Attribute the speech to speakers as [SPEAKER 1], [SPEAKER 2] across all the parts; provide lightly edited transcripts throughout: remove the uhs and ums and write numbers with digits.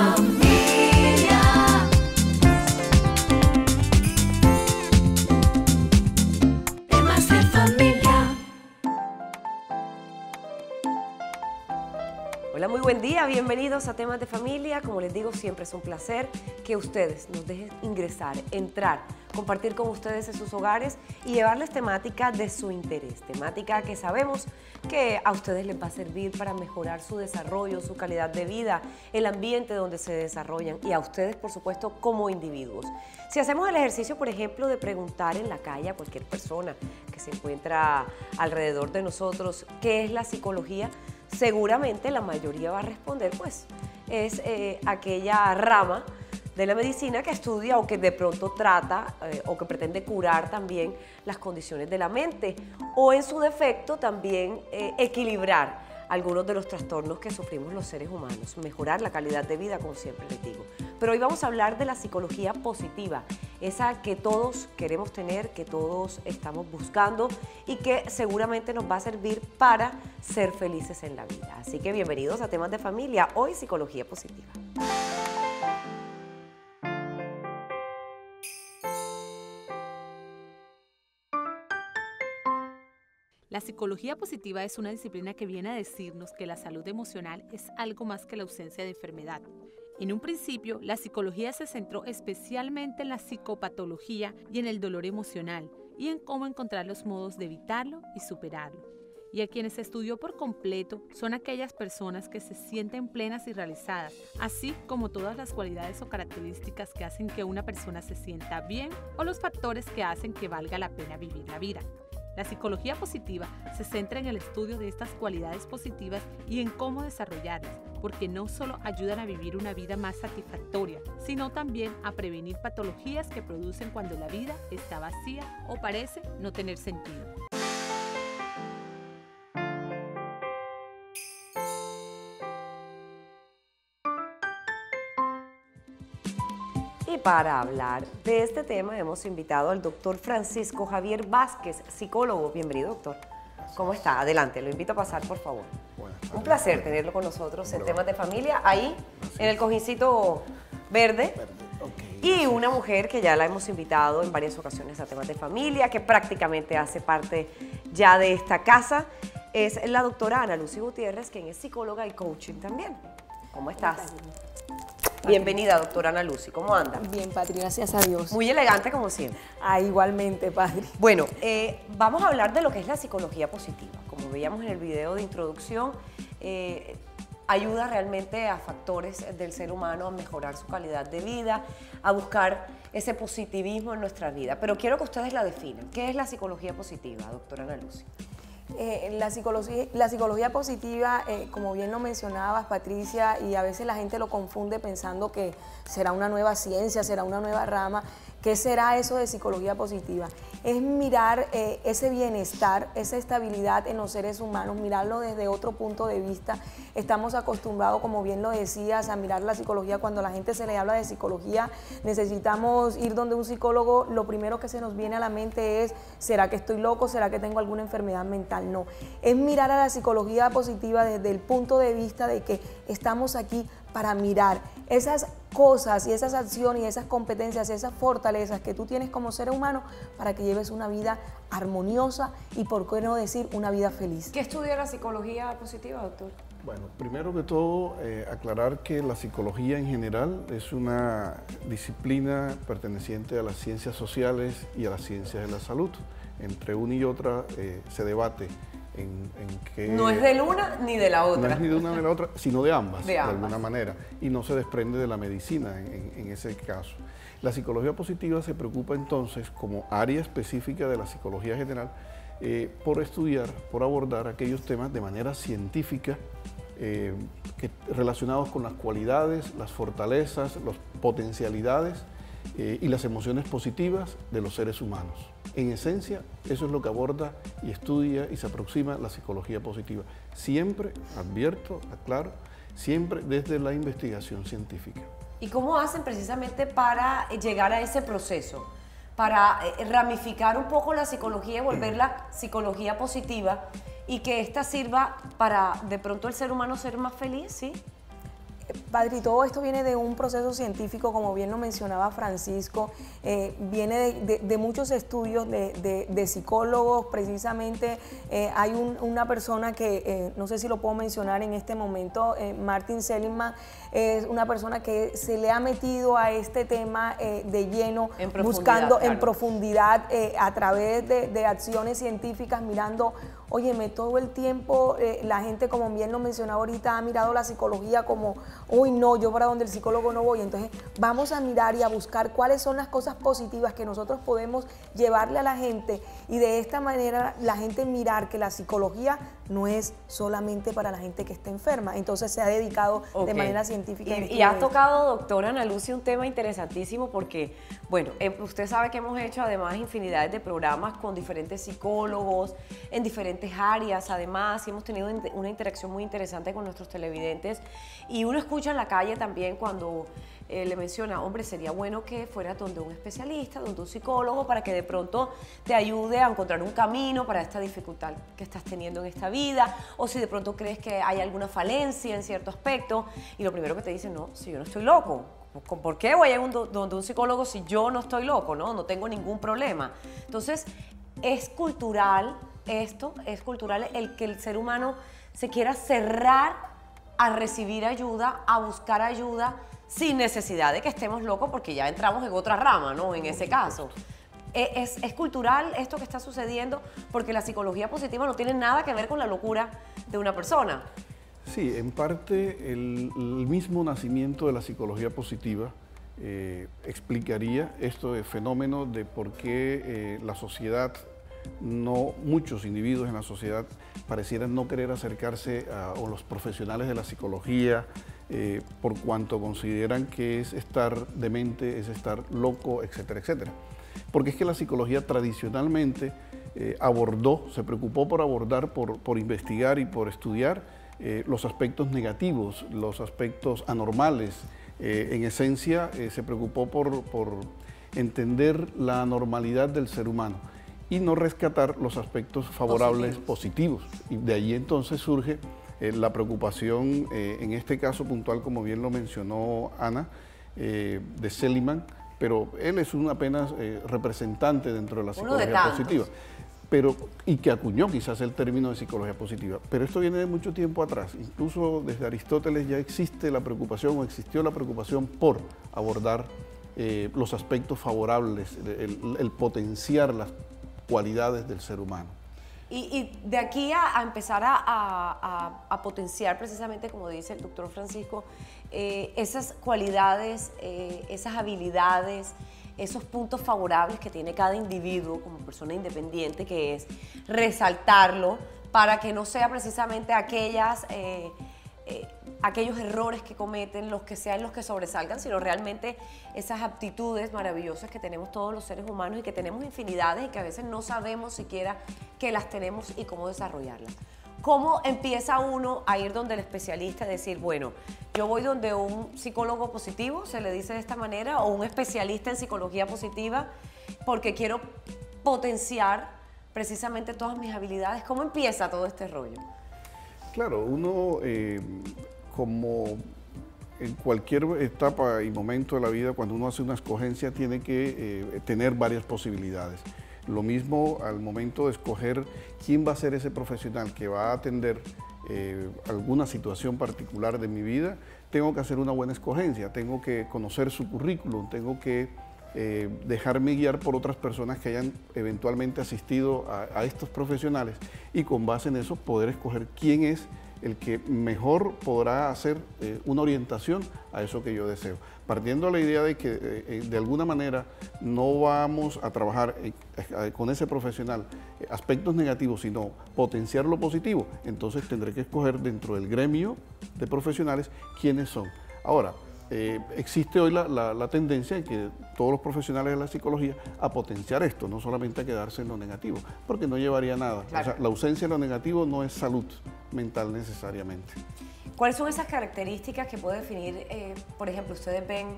[SPEAKER 1] familia. Temas de familia.
[SPEAKER 2] Hola, muy buen día, bienvenidos a Temas de Familia. Como les digo, siempre es un placer que ustedes nos dejen ingresar, entrar, compartir con ustedes en sus hogares y llevarles temática de su interés, temática que sabemos que a ustedes les va a servir para mejorar su desarrollo, su calidad de vida, el ambiente donde se desarrollan y a ustedes, por supuesto, como individuos. Si hacemos el ejercicio, por ejemplo, de preguntar en la calle a cualquier persona que se encuentra alrededor de nosotros qué es la psicología, seguramente la mayoría va a responder, pues, es aquella rama de la medicina que estudia o que de pronto trata o que pretende curar también las condiciones de la mente o en su defecto también equilibrar algunos de los trastornos que sufrimos los seres humanos, mejorar la calidad de vida, como siempre les digo. Pero hoy vamos a hablar de la psicología positiva, esa que todos queremos tener, que todos estamos buscando y que seguramente nos va a servir para ser felices en la vida. Así que bienvenidos a Temas de Familia, hoy psicología positiva.
[SPEAKER 3] La psicología positiva es una disciplina que viene a decirnos que la salud emocional es algo más que la ausencia de enfermedad. En un principio, la psicología se centró especialmente en la psicopatología y en el dolor emocional, y en cómo encontrar los modos de evitarlo y superarlo. Y a quienes se estudió por completo son aquellas personas que se sienten plenas y realizadas, así como todas las cualidades o características que hacen que una persona se sienta bien o los factores que hacen que valga la pena vivir la vida. La psicología positiva se centra en el estudio de estas cualidades positivas y en cómo desarrollarlas, porque no solo ayudan a vivir una vida más satisfactoria, sino también a prevenir patologías que producen cuando la vida está vacía o parece no tener sentido.
[SPEAKER 2] Y para hablar de este tema hemos invitado al doctor Francisco Javier Vázquez, psicólogo. Bienvenido, doctor. ¿Cómo está? Adelante, lo invito a pasar, por favor. Un placer tenerlo con nosotros en Temas de Familia, ahí, en el cojincito verde. Y una mujer que ya la hemos invitado en varias ocasiones a Temas de Familia, que prácticamente hace parte ya de esta casa, es la doctora Ana Lucy Gutiérrez, quien es psicóloga y coaching también. ¿Cómo estás? Bienvenida, doctora Ana Lucy. ¿Cómo anda?
[SPEAKER 4] Bien, Patri, gracias a Dios.
[SPEAKER 2] Muy elegante como siempre.
[SPEAKER 4] Igualmente, Patri.
[SPEAKER 2] Bueno, vamos a hablar de lo que es la psicología positiva. Como veíamos en el video de introducción, ayuda realmente a factores del ser humano a mejorar su calidad de vida, a buscar ese positivismo en nuestra vida. Pero quiero que ustedes la definan. ¿Qué es la psicología positiva, doctora Ana Lucy?
[SPEAKER 4] La psicología positiva, como bien lo mencionabas, Patricia, y a veces la gente lo confunde pensando que será una nueva ciencia, será una nueva rama. ¿Qué será eso de psicología positiva? Es mirar ese bienestar, esa estabilidad en los seres humanos, mirarlo desde otro punto de vista. Estamos acostumbrados, como bien lo decías, a mirar la psicología. Cuando a la gente se le habla de psicología, necesitamos ir donde un psicólogo. Lo primero que se nos viene a la mente es, ¿será que estoy loco? ¿Será que tengo alguna enfermedad mental? No, es mirar a la psicología positiva desde el punto de vista de que estamos aquí para mirar esas cosas y esas acciones y esas competencias, esas fortalezas que tú tienes como ser humano para que lleves una vida armoniosa y, por qué no decir, una vida feliz.
[SPEAKER 2] ¿Qué estudia la psicología positiva, doctor?
[SPEAKER 5] Bueno, primero que todo, aclarar que la psicología en general es una disciplina perteneciente a las ciencias sociales y a las ciencias de la salud. Entre una y otra se debate en qué...
[SPEAKER 2] No es de una ni de la otra.
[SPEAKER 5] No es ni de una ni de la otra, sino de ambas,
[SPEAKER 2] de
[SPEAKER 5] alguna manera. Y no se desprende de la medicina en ese caso. La psicología positiva se preocupa entonces, como área específica de la psicología general, por estudiar, por abordar aquellos temas de manera científica relacionados con las cualidades, las fortalezas, las potencialidades y las emociones positivas de los seres humanos. En esencia, eso es lo que aborda y estudia y se aproxima la psicología positiva. Siempre, advierto, aclaro, siempre desde la investigación científica.
[SPEAKER 2] ¿Y cómo hacen precisamente para llegar a ese proceso? Para ramificar un poco la psicología y volverla psicología positiva y que ésta sirva para de pronto el ser humano ser más feliz, ¿sí?
[SPEAKER 4] Padre, todo esto viene de un proceso científico, como bien lo mencionaba Francisco, viene de muchos estudios de psicólogos. Precisamente hay una persona que, no sé si lo puedo mencionar en este momento, Martin Seligman, es una persona que se le ha metido a este tema de lleno, buscando
[SPEAKER 2] claro,
[SPEAKER 4] en profundidad a través de acciones científicas, mirando, óyeme, todo el tiempo la gente, como bien lo mencionaba ahorita, ha mirado la psicología como, uy, no, yo para donde el psicólogo no voy. Entonces vamos a mirar y a buscar cuáles son las cosas positivas que nosotros podemos llevarle a la gente, y de esta manera la gente mirar que la psicología no es solamente para la gente que está enferma. Entonces se ha dedicado de manera científica.
[SPEAKER 2] Y has tocado, doctora Ana Lucia, un tema interesantísimo porque, bueno, usted sabe que hemos hecho además infinidades de programas con diferentes psicólogos en diferentes áreas, además, y hemos tenido una interacción muy interesante con nuestros televidentes, y uno escucha en la calle también cuando le menciona, hombre, sería bueno que fueras donde un especialista, donde un psicólogo, para que de pronto te ayude a encontrar un camino para esta dificultad que estás teniendo en esta vida, o si de pronto crees que hay alguna falencia en cierto aspecto, y lo primero que te dicen, no, si yo no estoy loco, ¿por qué voy a ir donde un psicólogo si yo no estoy loco, no tengo ningún problema? Entonces, es cultural esto, es cultural el que el ser humano se quiera cerrar a recibir ayuda, a buscar ayuda, sin necesidad de que estemos locos, porque ya entramos en otra rama, ¿no? En ese caso. Es cultural esto que está sucediendo, porque la psicología positiva no tiene nada que ver con la locura de una persona.
[SPEAKER 5] Sí, en parte el mismo nacimiento de la psicología positiva explicaría esto de fenómeno de por qué la sociedad, muchos individuos en la sociedad parecieran no querer acercarse a los profesionales de la psicología, por cuanto consideran que es estar demente, es estar loco, etcétera, etcétera. Porque es que la psicología tradicionalmente se preocupó por abordar, por investigar y por estudiar los aspectos negativos, los aspectos anormales. En esencia, se preocupó por entender la normalidad del ser humano y no rescatar los aspectos favorables positivos. Y de ahí entonces surge la preocupación, en este caso puntual, como bien lo mencionó Ana, de Seligman, pero él es apenas representante dentro de la psicología positiva, y que acuñó quizás el término de psicología positiva. Pero esto viene de mucho tiempo atrás, incluso desde Aristóteles ya existe la preocupación, o existió la preocupación por abordar los aspectos favorables, el potenciar las cualidades del ser humano.
[SPEAKER 2] Y de aquí a empezar a potenciar precisamente, como dice el doctor Francisco, esas cualidades, esas habilidades, esos puntos favorables que tiene cada individuo como persona independiente, que es resaltarlo para que no sea precisamente aquellos errores que cometen los que sean los que sobresalgan, sino realmente esas aptitudes maravillosas que tenemos todos los seres humanos y que tenemos infinidades y que a veces no sabemos siquiera que las tenemos y cómo desarrollarlas. ¿Cómo empieza uno a ir donde el especialista y decir, bueno, yo voy donde un psicólogo positivo, se le dice de esta manera, o un especialista en psicología positiva, porque quiero potenciar precisamente todas mis habilidades? ¿Cómo empieza todo este rollo?
[SPEAKER 5] Claro, uno como en cualquier etapa y momento de la vida, cuando uno hace una escogencia, tiene que tener varias posibilidades. Lo mismo al momento de escoger quién va a ser ese profesional que va a atender alguna situación particular de mi vida, tengo que hacer una buena escogencia, tengo que conocer su currículum, tengo que dejarme guiar por otras personas que hayan eventualmente asistido a estos profesionales y con base en eso poder escoger quién es el que mejor podrá hacer una orientación a eso que yo deseo. Partiendo de la idea de que de alguna manera no vamos a trabajar con ese profesional aspectos negativos, sino potenciar lo positivo, entonces tendré que escoger dentro del gremio de profesionales quiénes son. Ahora, existe hoy la tendencia en que todos los profesionales de la psicología a potenciar esto, no solamente a quedarse en lo negativo, porque no llevaría a nada.
[SPEAKER 2] Claro.
[SPEAKER 5] O sea, la ausencia de lo negativo no es salud mental necesariamente.
[SPEAKER 2] ¿Cuáles son esas características que puede definir, por ejemplo, ustedes ven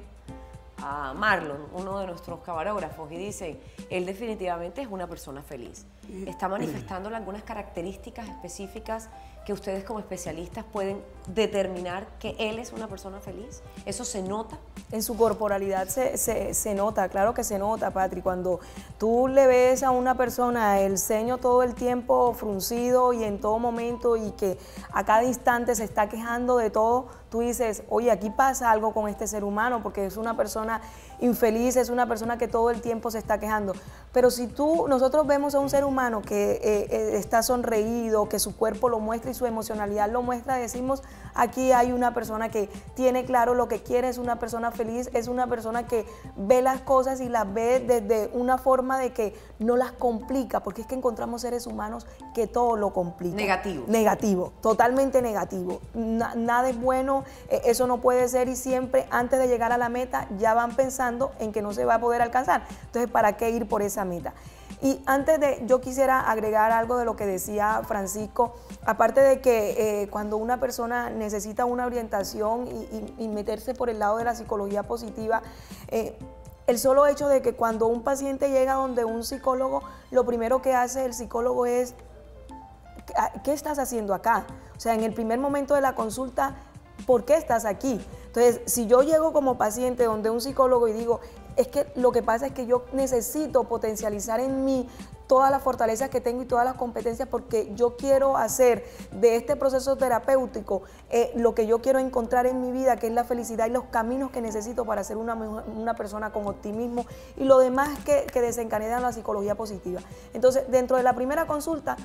[SPEAKER 2] a Marlon, uno de nuestros camarógrafos, y dicen, él definitivamente es una persona feliz? ¿Está manifestándole algunas características específicas que ustedes como especialistas pueden determinar que él es una persona feliz? ¿Eso se nota?
[SPEAKER 4] En su corporalidad se nota, claro que se nota, Patri. Cuando tú le ves a una persona el ceño todo el tiempo fruncido y en todo momento y que a cada instante se está quejando de todo, tú dices, oye, aquí pasa algo con este ser humano porque es una persona infeliz, es una persona que todo el tiempo se está quejando. Pero si nosotros vemos a un ser humano que está sonreído, que su cuerpo lo muestra y su emocionalidad lo muestra, decimos, aquí hay una persona que tiene claro lo que quiere, es una persona feliz, es una persona que ve las cosas y las ve desde una forma de que no las complica, porque es que encontramos seres humanos que todo lo complican.
[SPEAKER 2] Negativo.
[SPEAKER 4] Negativo, totalmente negativo. Nada es bueno, eso no puede ser y siempre antes de llegar a la meta ya van pensando en que no se va a poder alcanzar. Entonces, ¿para qué ir por esa meta? Y yo quisiera agregar algo de lo que decía Francisco, aparte de que cuando una persona necesita una orientación y meterse por el lado de la psicología positiva, el solo hecho de que cuando un paciente llega donde un psicólogo, lo primero que hace el psicólogo es, ¿qué estás haciendo acá? O sea, en el primer momento de la consulta, ¿por qué estás aquí? Entonces, si yo llego como paciente donde un psicólogo y digo, es que lo que pasa es que yo necesito potencializar en mí todas las fortalezas que tengo y todas las competencias porque yo quiero hacer de este proceso terapéutico lo que yo quiero encontrar en mi vida, que es la felicidad y los caminos que necesito para ser una persona con optimismo y lo demás que desencadena la psicología positiva. Entonces, dentro de la primera consulta,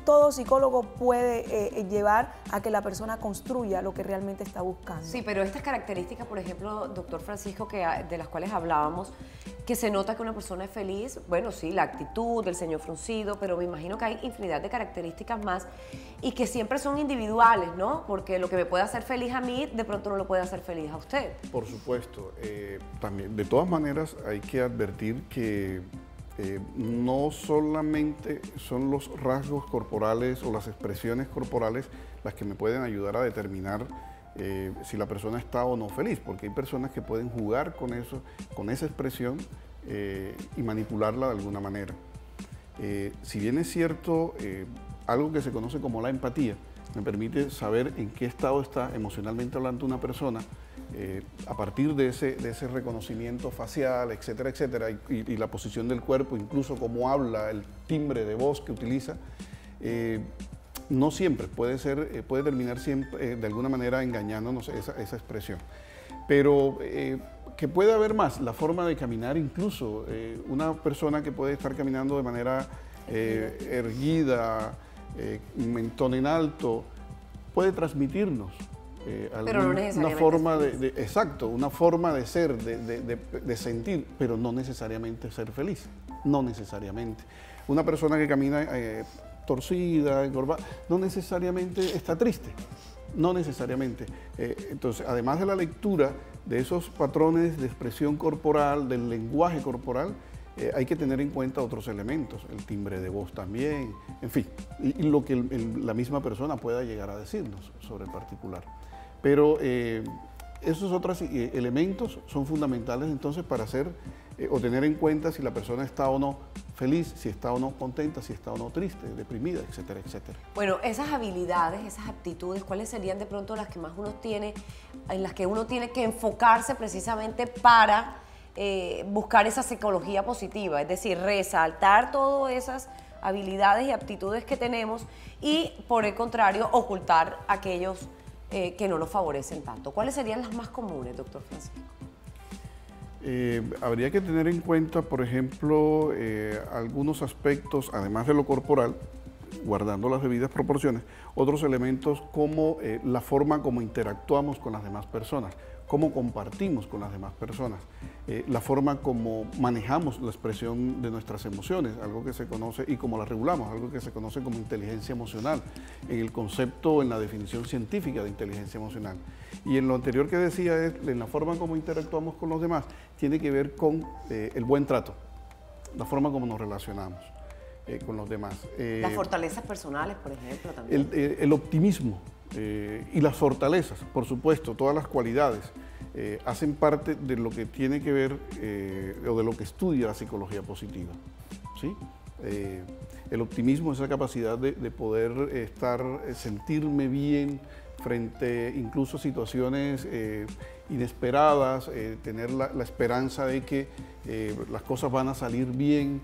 [SPEAKER 4] todo psicólogo puede llevar a que la persona construya lo que realmente está buscando.
[SPEAKER 2] Sí, pero estas características, por ejemplo, doctor Francisco, de las cuales hablábamos, que se nota que una persona es feliz, bueno, sí, la actitud, el ceño fruncido, pero me imagino que hay infinidad de características más y que siempre son individuales, ¿no? Porque lo que me puede hacer feliz a mí, de pronto no lo puede hacer feliz a usted.
[SPEAKER 5] Por supuesto. También, de todas maneras, hay que advertir que no solamente son los rasgos corporales o las expresiones corporales las que me pueden ayudar a determinar si la persona está o no feliz, porque hay personas que pueden jugar con eso, con esa expresión y manipularla de alguna manera. Si bien es cierto, algo que se conoce como la empatía me permite saber en qué estado está emocionalmente hablando una persona, a partir de ese reconocimiento facial, etcétera, etcétera, y la posición del cuerpo, incluso cómo habla, el timbre de voz que utiliza, no siempre puede terminar siempre de alguna manera engañándonos esa expresión. Pero que puede haber más, la forma de caminar incluso, una persona que puede estar caminando de manera erguida, mentón en alto, puede transmitirnos
[SPEAKER 2] pero no necesariamente
[SPEAKER 5] una forma exacto, una forma de ser, de sentir, pero no necesariamente ser feliz, no necesariamente. Una persona que camina torcida, encorvada, no necesariamente está triste, no necesariamente. Entonces, además de la lectura de esos patrones de expresión corporal, del lenguaje corporal, hay que tener en cuenta otros elementos, el timbre de voz también, en fin, y lo que la misma persona pueda llegar a decirnos sobre el particular. Pero esos otros elementos son fundamentales entonces para hacer o tener en cuenta si la persona está o no feliz, si está o no contenta, si está o no triste, deprimida, etcétera, etcétera.
[SPEAKER 2] Bueno, esas habilidades, esas aptitudes, ¿cuáles serían de pronto las que más uno tiene, en las que uno tiene que enfocarse precisamente para buscar esa psicología positiva? Es decir, resaltar todas esas habilidades y aptitudes que tenemos y, por el contrario, ocultar aquellos que no nos favorecen tanto. ¿Cuáles serían las más comunes, doctor Francisco?
[SPEAKER 5] Habría que tener en cuenta, por ejemplo, algunos aspectos, además de lo corporal, guardando las debidas proporciones, otros elementos como la forma como interactuamos con las demás personas, cómo compartimos con las demás personas, la forma como manejamos la expresión de nuestras emociones, algo que se conoce, y cómo las regulamos, algo que se conoce como inteligencia emocional, en el concepto, en la definición científica de inteligencia emocional. Y en lo anterior que decía, en la forma como interactuamos con los demás, tiene que ver con el buen trato, la forma como nos relacionamos con los demás.
[SPEAKER 2] Las fortalezas personales, por ejemplo, también.
[SPEAKER 5] El optimismo y las fortalezas, por supuesto, todas las cualidades hacen parte de lo que tiene que ver o de lo que estudia la psicología positiva, ¿sí? El optimismo es esa capacidad de poder sentirme bien frente incluso a situaciones inesperadas, tener la esperanza de que las cosas van a salir bien.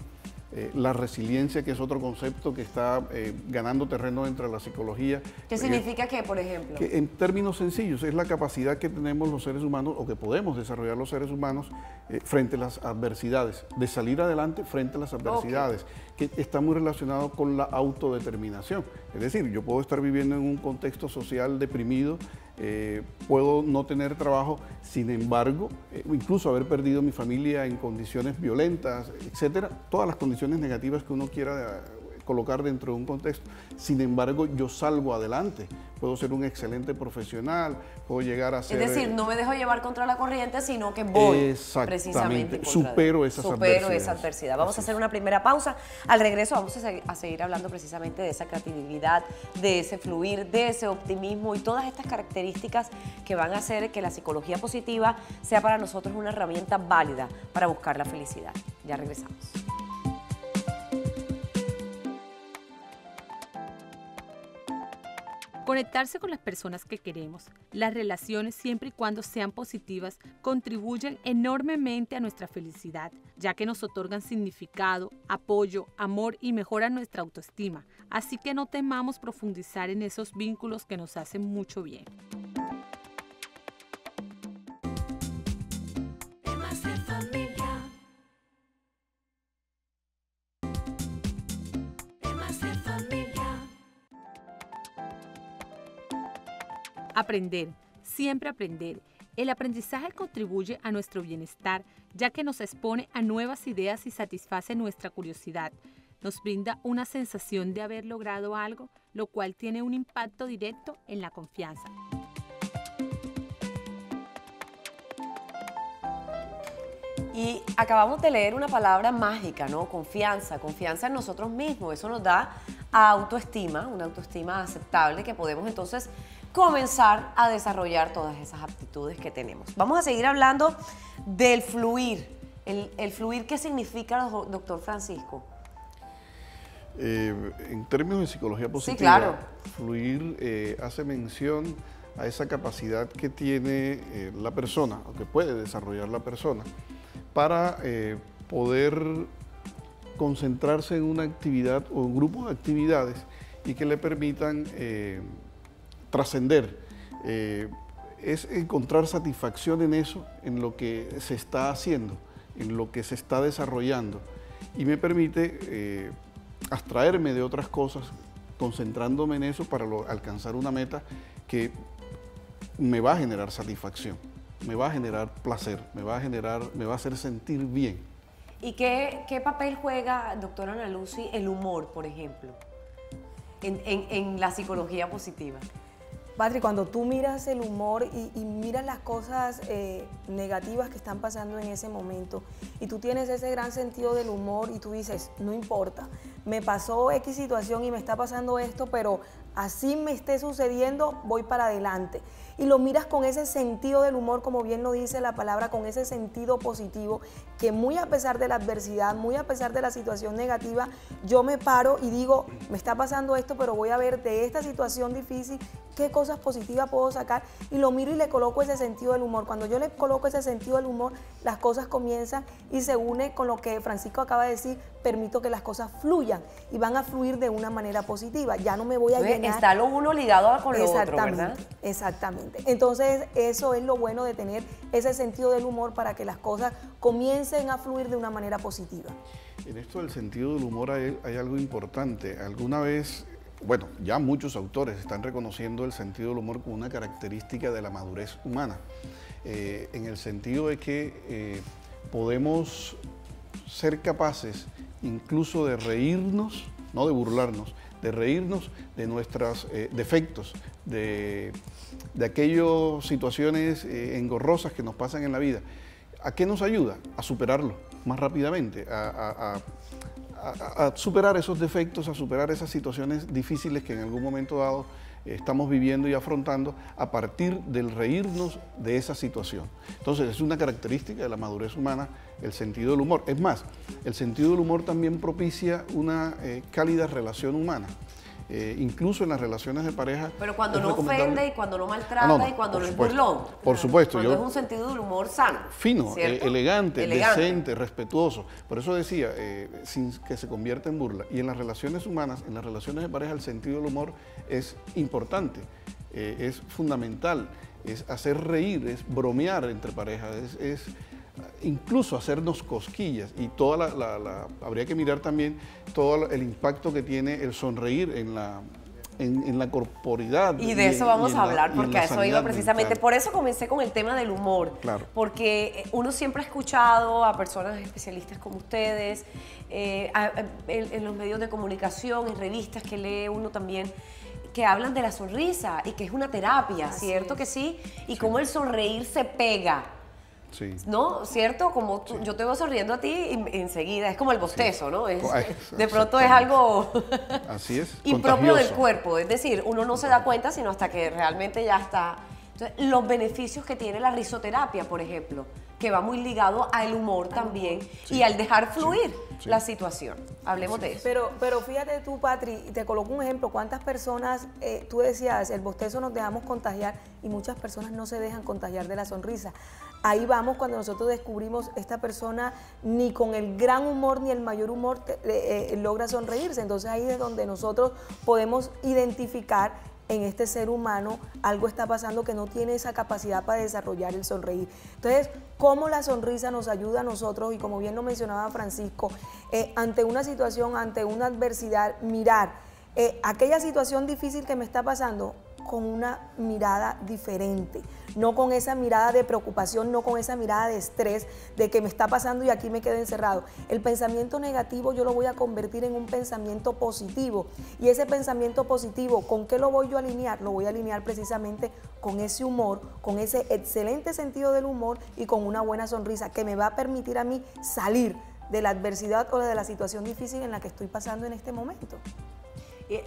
[SPEAKER 5] La resiliencia, que es otro concepto que está ganando terreno dentro de la psicología.
[SPEAKER 2] ¿Qué significa qué, por ejemplo?
[SPEAKER 5] Que en términos sencillos es la capacidad que tenemos los seres humanos o que podemos desarrollar los seres humanos frente a las adversidades, de salir adelante frente a las adversidades, que está muy relacionado con la autodeterminación. Es decir, yo puedo estar viviendo en un contexto social deprimido, puedo no tener trabajo, sin embargo, incluso haber perdido mi familia en condiciones violentas, etcétera, todas las condiciones negativas que uno quiera colocar dentro de un contexto. Sin embargo, yo salgo adelante, puedo ser un excelente profesional, puedo llegar a ser...
[SPEAKER 2] Es decir, no me dejo llevar contra la corriente, sino que voy precisamente
[SPEAKER 5] supero esa
[SPEAKER 2] adversidad. Vamos a hacer una primera pausa. Al regreso vamos a seguir hablando precisamente de esa creatividad, de ese fluir, de ese optimismo y todas estas características que van a hacer que la psicología positiva sea para nosotros una herramienta válida para buscar la felicidad. Ya regresamos.
[SPEAKER 3] Conectarse con las personas que queremos, las relaciones siempre y cuando sean positivas, contribuyen enormemente a nuestra felicidad, ya que nos otorgan significado, apoyo, amor y mejoran nuestra autoestima. Así que no temamos profundizar en esos vínculos que nos hacen mucho bien.
[SPEAKER 1] Temas de familia. Temas de familia.
[SPEAKER 3] Aprender, siempre aprender. El aprendizaje contribuye a nuestro bienestar, ya que nos expone a nuevas ideas y satisface nuestra curiosidad. Nos brinda una sensación de haber logrado algo, lo cual tiene un impacto directo en la confianza.
[SPEAKER 2] Y acabamos de leer una palabra mágica, ¿no? Confianza, confianza en nosotros mismos. Eso nos da autoestima, una autoestima aceptable que podemos entonces comenzar a desarrollar todas esas aptitudes que tenemos. Vamos a seguir hablando del fluir. El fluir, ¿qué significa, doctor Francisco?
[SPEAKER 5] En términos de psicología positiva,
[SPEAKER 2] sí, claro.
[SPEAKER 5] Fluir hace mención a esa capacidad que tiene la persona, o que puede desarrollar la persona, para poder concentrarse en una actividad o un grupo de actividades y que le permitan trascender. Es encontrar satisfacción en eso, en lo que se está haciendo, en lo que se está desarrollando, y me permite abstraerme de otras cosas, concentrándome en eso para alcanzar una meta que me va a generar satisfacción, me va a generar placer, me va a hacer sentir bien.
[SPEAKER 2] ¿Y qué papel juega, doctora Ana Lucy, el humor, por ejemplo, en la psicología positiva?
[SPEAKER 4] Patri, cuando tú miras el humor y miras las cosas negativas que están pasando en ese momento y tú tienes ese gran sentido del humor y tú dices, no importa, me pasó X situación y me está pasando esto, pero así me esté sucediendo, voy para adelante. Y lo miras con ese sentido del humor, como bien lo dice la palabra, con ese sentido positivo, que muy a pesar de la adversidad, muy a pesar de la situación negativa, yo me paro y digo, me está pasando esto, pero voy a ver de esta situación difícil qué cosas positivas puedo sacar, y lo miro y le coloco ese sentido del humor. Cuando yo le coloco ese sentido del humor, las cosas comienzan y se une con lo que Francisco acaba de decir, permito que las cosas fluyan y van a fluir de una manera positiva. Ya no me voy a llenar.
[SPEAKER 2] Está lo uno ligado con lo otro, ¿verdad?
[SPEAKER 4] Exactamente. Entonces, eso es lo bueno de tener ese sentido del humor para que las cosas comiencen a fluir de una manera positiva.
[SPEAKER 5] En esto del sentido del humor hay algo importante. Alguna vez, bueno, ya muchos autores están reconociendo el sentido del humor como una característica de la madurez humana, en el sentido de que podemos ser capaces incluso de reírnos, no de burlarnos, de reírnos de nuestros defectos, de aquellas situaciones engorrosas que nos pasan en la vida. ¿A qué nos ayuda? A superarlo más rápidamente, a superar esos defectos, a superar esas situaciones difíciles que en algún momento dado estamos viviendo y afrontando a partir del reírnos de esa situación. Entonces, es una característica de la madurez humana el sentido del humor. Es más, el sentido del humor también propicia una cálida relación humana. Incluso en las relaciones de pareja.
[SPEAKER 2] Pero cuando
[SPEAKER 5] es
[SPEAKER 2] no
[SPEAKER 5] recomendable.
[SPEAKER 2] ofende y cuando no maltrata y cuando no es burlón.
[SPEAKER 5] Por supuesto.
[SPEAKER 2] Cuando es un sentido del humor sano.
[SPEAKER 5] Fino,
[SPEAKER 2] ¿cierto?
[SPEAKER 5] elegante, decente, respetuoso. Por eso decía, sin que se convierta en burla. Y en las relaciones humanas, en las relaciones de pareja, el sentido del humor es importante, es fundamental, es hacer reír, es bromear entre parejas, es incluso hacernos cosquillas, y habría que mirar también todo el impacto que tiene el sonreír en la corporidad.
[SPEAKER 2] Y de eso vamos a hablar, porque a eso iba precisamente.
[SPEAKER 5] mental.
[SPEAKER 2] Por eso comencé con el tema del humor.
[SPEAKER 5] Claro.
[SPEAKER 2] Porque uno siempre ha escuchado a personas especialistas como ustedes, en los medios de comunicación, en revistas que lee uno también, que hablan de la sonrisa y que es una terapia, ¿cierto que sí? Y cómo el sonreír se pega.
[SPEAKER 5] Sí.
[SPEAKER 2] ¿No? ¿Cierto? Como yo te veo sonriendo a ti y enseguida, es como el bostezo, ¿no? De pronto
[SPEAKER 5] Exactamente.
[SPEAKER 2] es algo
[SPEAKER 5] Así es,
[SPEAKER 2] impropio del
[SPEAKER 5] contagioso.
[SPEAKER 2] cuerpo, es decir, uno no se da cuenta sino hasta que realmente ya está. Entonces, los beneficios que tiene la risoterapia, por ejemplo, que va muy ligado al humor también y al dejar fluir la situación. Hablemos de eso.
[SPEAKER 4] Pero fíjate tú, Patri, te coloco un ejemplo. ¿Cuántas personas, tú decías, el bostezo nos dejamos contagiar y muchas personas no se dejan contagiar de la sonrisa? Ahí vamos cuando nosotros descubrimos esta persona ni con el gran humor ni el mayor humor logra sonreírse. Entonces ahí es donde nosotros podemos identificar en este ser humano algo está pasando que no tiene esa capacidad para desarrollar el sonreír. Entonces, ¿cómo la sonrisa nos ayuda a nosotros? Y como bien lo mencionaba Francisco, ante una situación, ante una adversidad, mirar aquella situación difícil que me está pasando con una mirada diferente, no con esa mirada de preocupación, no con esa mirada de estrés, de que me está pasando y aquí me quedo encerrado. El pensamiento negativo yo lo voy a convertir en un pensamiento positivo, y ese pensamiento positivo, ¿con qué lo voy yo a alinear? Lo voy a alinear precisamente con ese humor, con ese excelente sentido del humor y con una buena sonrisa que me va a permitir a mí salir de la adversidad o de la situación difícil en la que estoy pasando en este momento.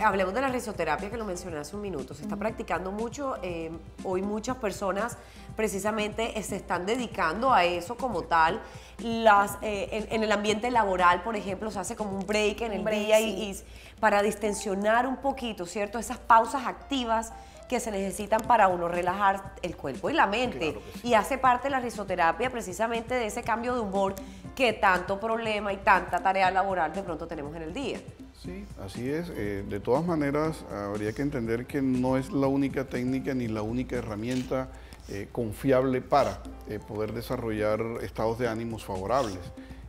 [SPEAKER 2] Hablemos de la risoterapia, que lo mencioné hace un minuto. Se está practicando mucho. Hoy muchas personas precisamente se están dedicando a eso como tal. En el ambiente laboral, por ejemplo, se hace como un break en el día y para distensionar un poquito, ¿cierto? Esas pausas activas que se necesitan para uno relajar el cuerpo y la mente.
[SPEAKER 5] Claro que sí.
[SPEAKER 2] Y hace parte la risoterapia precisamente de ese cambio de humor que tanto problema y tanta tarea laboral de pronto tenemos en el día.
[SPEAKER 5] Sí, así es. De todas maneras, habría que entender que no es la única técnica ni la única herramienta confiable para poder desarrollar estados de ánimos favorables.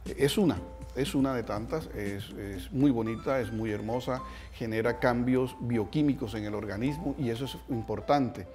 [SPEAKER 5] Es una de tantas, es muy bonita, es muy hermosa, genera cambios bioquímicos en el organismo y eso es importante.